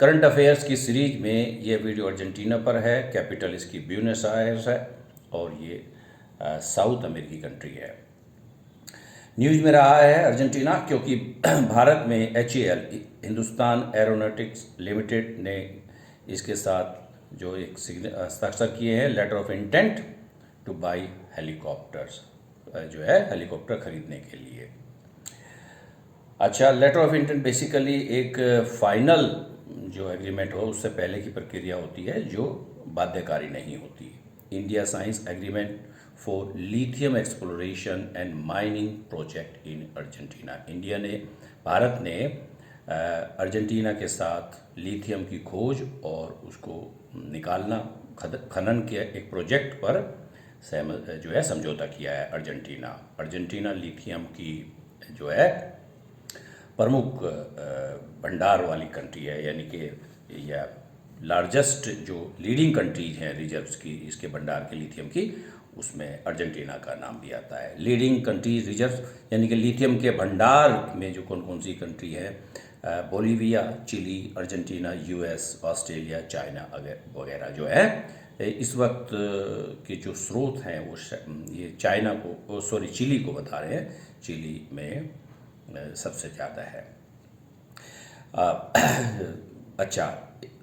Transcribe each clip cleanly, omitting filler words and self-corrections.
Current affairs की series में ये वीडियो अर्जेंटीना पर है। कैपिटल इसकी ब्यूनस आयर्स है और ये साउथ अमेरिकी कंट्री है। न्यूज़ में रहा है अर्जेंटीना क्योंकि भारत में HAL हिंदुस्तान एरोनॉटिक्स लिमिटेड ने इसके साथ जो एक हस्ताक्षर किए हैं letter of intent to buy helicopters, जो है हेलीकॉप्टर खरीदने के लिए। अच्छा, लेटर ऑफ इंटेंट बेसिकली एक फाइनल जो एग्रीमेंट हो उससे पहले की प्रक्रिया होती है जो बाध्यकारी नहीं होती। India science agreement for lithium exploration and mining project in Argentina. Bharat ने अर्जेंटीना के साथ लिथियम की खोज और उसको निकालना, खनन के एक प्रोजेक्ट पर जो है समझौता किया है। अर्जेंटीना लिथियम की जो है प्रमुख भंडार वाली कंट्री है, यानी कि या लार्जेस्ट जो लीडिंग कंट्रीज हैं रिजर्व्स की, इसके भंडार के लिथियम की, उसमें अर्जेंटीना का नाम भी आता है। लीडिंग कंट्रीज रिजर्व यानी कि लिथियम के भंडार में जो कौन कौन सी कंट्री है, Bolivia, Chile, Argentina, US, Australia, China वगैरह जो है। इस वक्त के जो स्रोत हैं वो ये चाइना को चिली को बता रहे हैं। चिली में सबसे ज़्यादा है। अच्छा,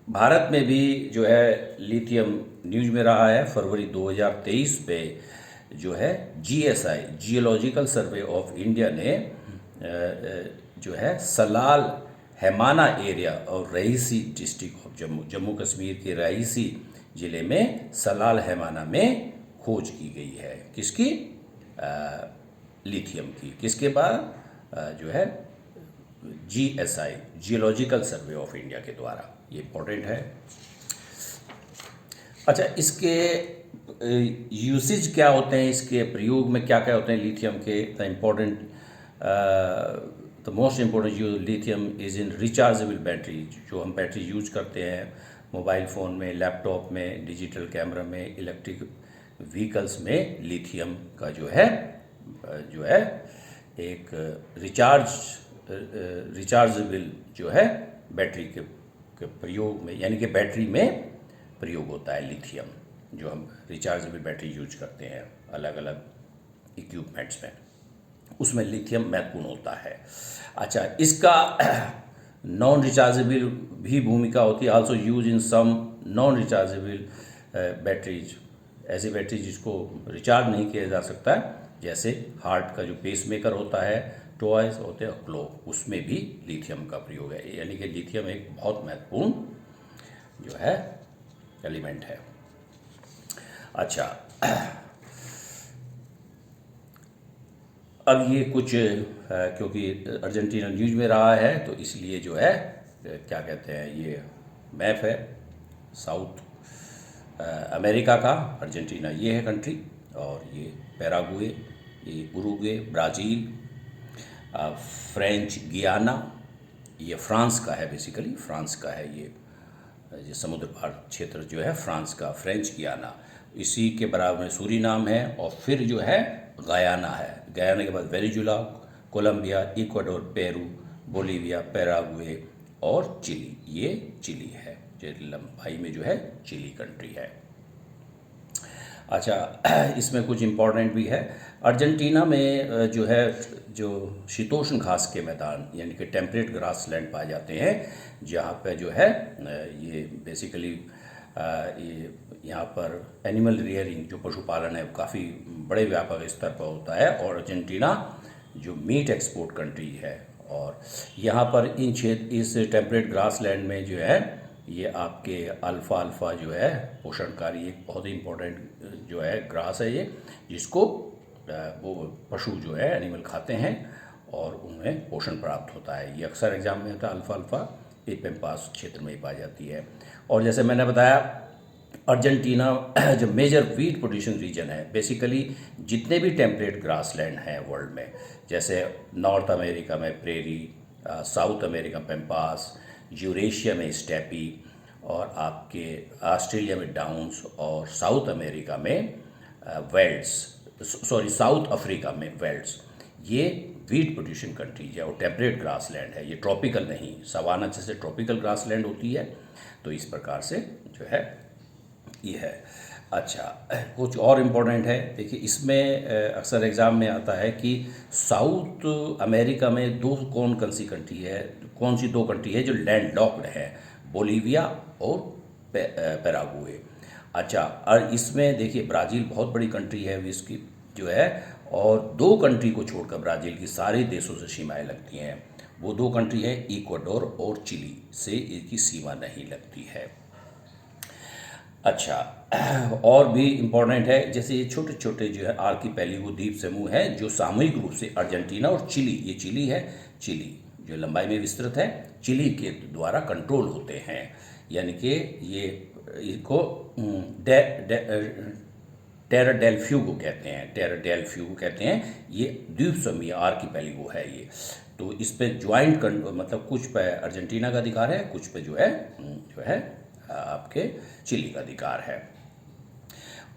भारत में भी जो है लिथियम न्यूज़ में रहा है। फरवरी 2023 पे जो है GSI geological survey of India ने जो है सलाल हैमाना एरिया और रईसी डिस्ट्रिक्ट ऑफ जम्मू कश्मीर के रईसी ज़िले में सलाल हैमाना में खोज की गई है। किसकी? लिथियम की। किसके बाद? जो है GSI geological survey of India के द्वारा। ये इम्पोर्टेंट है। अच्छा, इसके यूसेज क्या होते हैं, इसके प्रयोग में क्या क्या होते हैं लिथियम के? The most important use lithium is in rechargeable battery. जो हम बैटरी यूज करते हैं मोबाइल फ़ोन में, लैपटॉप में, डिजिटल कैमरा में, इलेक्ट्रिक व्हीकल्स में लिथियम का जो है एक रिचार्जेबल जो है बैटरी के प्रयोग में, यानी कि बैटरी में प्रयोग होता है लिथियम। जो हम रिचार्जेबल बैटरी यूज करते हैं अलग अलग इक्विपमेंट्स में, उसमें लिथियम महत्वपूर्ण होता है। अच्छा, इसका नॉन रिचार्जेबल भी भूमिका होती है। Also use in some non rechargeable batteries, ऐसी बैटरी जिसको रिचार्ज नहीं किया जा सकता है, जैसे हार्ट का जो पेसमेकर होता है, टॉयज होते हैं, क्लॉक, उसमें भी लिथियम का प्रयोग है। यानी कि लिथियम एक बहुत महत्वपूर्ण जो है एलिमेंट है। अच्छा, अब ये कुछ क्योंकि अर्जेंटीना न्यूज़ में रहा है तो इसलिए जो है क्या कहते हैं, ये मैप है साउथ अमेरिका का। अर्जेंटीना ये है कंट्री, और ये पैराग्वे, ये उरुग्वे, ब्राज़ील, फ्रेंच गियाना, ये फ्रांस का है, बेसिकली फ्रांस का है। ये समुद्र पार क्षेत्र जो है फ्रांस का, फ्रेंच गियाना। इसी के बराबर में सूरीनाम है, और फिर जो है गयाना है। गयाना के बाद Venezuela, Colombia, Ecuador, Peru, Bolivia, Paraguay और चिली। ये चिली है, जो लंबाई में जो है चिली कंट्री है। अच्छा, इसमें कुछ इम्पोर्टेंट भी है। अर्जेंटीना में जो है जो शीतोष्ण घास के मैदान, यानी कि टेम्परेट ग्रास लैंड पाए जाते हैं, जहाँ पे जो है ये बेसिकली ये यहाँ पर एनिमल रियरिंग, जो पशुपालन है, काफ़ी बड़े व्यापक स्तर पर होता है। और अर्जेंटीना जो मीट एक्सपोर्ट कंट्री है, और यहाँ पर इस टेम्परेट ग्रास लैंड में जो है ये आपके अल्फ़ा जो है पोषणकारी, एक बहुत ही इम्पोर्टेंट जो है ग्रास है ये, जिसको वो पशु जो है एनिमल खाते हैं और उनमें पोषण प्राप्त होता है। ये अक्सर एग्जाम में होता है। अल्फ़ा ये पेम्पास क्षेत्र में ही पाई जाती है। और जैसे मैंने बताया, अर्जेंटीना जो मेजर वीट प्रोड्यूसिंग रीजन है, बेसिकली जितने भी टेम्परेट ग्रास लैंड हैं वर्ल्ड में, जैसे नॉर्थ अमेरिका में prairie, south America pampas, Eurasia में स्टेपी, और आपके ऑस्ट्रेलिया में डाउन्स, और साउथ अमेरिका में वेल्ड्स, साउथ अफ्रीका में वेल्ड्स। ये वीट प्रोड्यूसिंग कंट्री है और टेम्परेट ग्रास लैंड है, ये ट्रॉपिकल नहीं। सवाना जैसे ट्रॉपिकल ग्रास लैंड होती है, तो इस प्रकार से जो है ये है। अच्छा, कुछ और इम्पोर्टेंट है, देखिए इसमें अक्सर एग्ज़ाम में आता है कि साउथ अमेरिका में कौन सी कंट्री है, कौन सी 2 कंट्री है जो लैंड लॉक्ड है, बोलीविया और पैराग्वे। अच्छा, और इसमें देखिए ब्राज़ील बहुत बड़ी कंट्री है इसकी जो है, और 2 कंट्री को छोड़कर ब्राज़ील की सारे देशों से सीमाएं लगती हैं। वो 2 कंट्री है इक्वाडोर और चिली, से इसकी सीमा नहीं लगती है। अच्छा, और भी इम्पोर्टेंट है, जैसे ये छोटे छोटे जो है आर्किपेलागो द्वीप समूह है जो सामूहिक रूप से अर्जेंटीना और चिली, ये चिली है, चिली जो लंबाई में विस्तृत है, चिली के द्वारा कंट्रोल होते हैं। यानी कि ये इसको टेरा डेल फ्यूगो कहते हैं, टेरा डेल फ्यूगो कहते हैं। ये द्वीप समूह आर्किपेलागो है ये। तो इस पे ज्वाइंट मतलब कुछ पे अर्जेंटीना का अधिकार है, कुछ पे जो है आपके चिली का अधिकार है।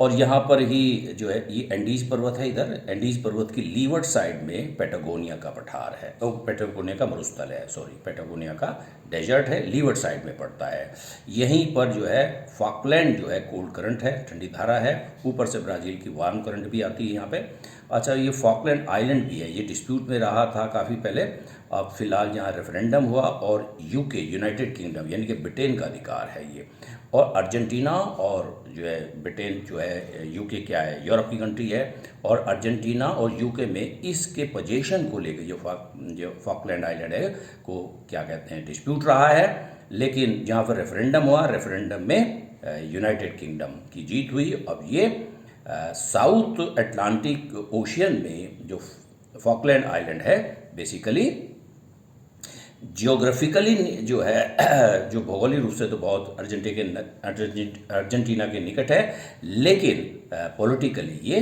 और यहाँ पर ही जो है ये एंडीज पर्वत है, इधर एंडीज पर्वत की लीवर्ड साइड में पैटागोनिया का पठार है, तो पैटागोनिया का मरुस्थल है, सॉरी पैटागोनिया का डेजर्ट है, लीवर्ड साइड में पड़ता है। यहीं पर जो है फॉकलैंड जो है कोल्ड करंट है, ठंडी धारा है, ऊपर से ब्राज़ील की वार्म करंट भी आती है यहाँ पे। अच्छा, ये फॉकलैंड आइलैंड भी है, ये डिस्प्यूट में रहा था काफ़ी पहले, अब फिलहाल यहाँ रेफरेंडम हुआ और यूके यूनाइटेड किंगडम यानी कि ब्रिटेन का अधिकार है ये। और अर्जेंटीना और जो है ब्रिटेन जो है, यूके क्या है, यूरोप की कंट्री है, और अर्जेंटीना और यूके में इसके पोजीशन को लेकर जो फॉकलैंड आइलैंड है को क्या कहते हैं डिस्प्यूट रहा है। लेकिन जहाँ पर रेफरेंडम हुआ, रेफरेंडम में यूनाइटेड किंगडम की जीत हुई। अब ये साउथ अटलांटिक ओशियन में जो फॉकलैंड आइलैंड है बेसिकली जियोग्राफिकली जो है जो भौगोलिक रूप से तो बहुत अर्जेंटीना के निकट है, लेकिन पॉलिटिकली ये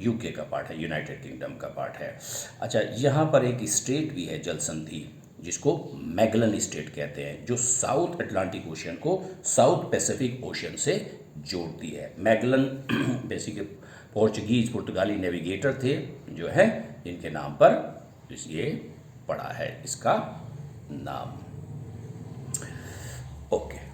यूके का पार्ट है, यूनाइटेड किंगडम का पार्ट है। अच्छा, यहाँ पर एक स्टेट भी है जल संधि जिसको मैगलन स्टेट कहते हैं, जो साउथ अटलांटिक ओशियन को साउथ पैसिफिक ओशियन से जोड़ती है। मैगलन बेसिकली पुर्तगाली नेविगेटर थे जो है, इनके नाम पर ये पड़ा है इसका नाम। ओके।